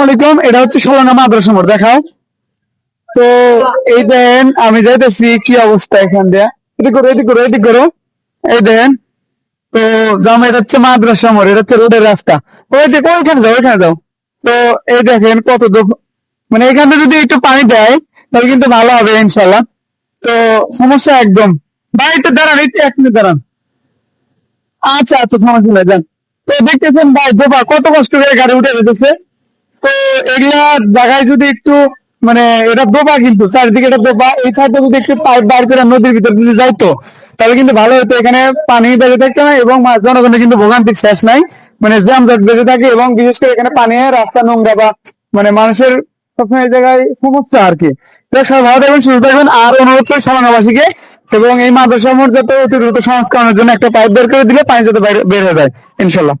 আলাইকুম, এটা হচ্ছে সালানা মাদ্রাসা মোড়, দেখাও তো। এই দেন আমি যাইতেছি, কি অবস্থা এখান দিয়ে। এটি করো, এটি করো, এটি করো। এই দেন তো জামা, এটা হচ্ছে মাদ্রাসা মোড়, এটা হচ্ছে রোডের রাস্তা। ওই দেখো, ওইখানে যাও, ওইখানে যাও। তো এই দেখেন কত মানে এখানে যদি একটু পানি দেয় তাহলে কিন্তু ভালো হবে ইনশাল্লাহ। তো সমস্যা একদম। ভাই একটু দাঁড়ান, একটু 1 মিনিট দাঁড়ান। আচ্ছা আচ্ছা, সমস্যা নাই, যান। তো দেখতেছেন ভাই, বাবা কত কষ্ট করে গাড়ি উঠে যেতেছে। তো এগুলা জায়গায় যদি একটু মানে, এটা দোবা কিন্তু চারিদিকে, এটা দোবা, এই সাইডে যদি একটু পাইপ বার করে নদীর ভিতর যদি যাইতো তাহলে কিন্তু ভালো হতো। এখানে পানি বেঁধে থাকতো না এবং জনগণের কিন্তু ভোগান্তির শেষ নাই। মানে জ্যামজট বেঁধে থাকে এবং বিশেষ করে এখানে পানি রাস্তা নোংরা বা মানে মানুষের সবসময় এই জায়গায় সমস্যা আর কি। তো সবাই ভালো থাকবেন, সুস্থ থাকবেন। আর অনুরোধ করি সালানাবাসীকে এবং এই মাদ্রাসা মোড় যাতে অতি দ্রুত সংস্কারের জন্য একটা পাইপ বের করে দিলে পানি যাতে বের হয়ে যায় ইনশাল্লাহ।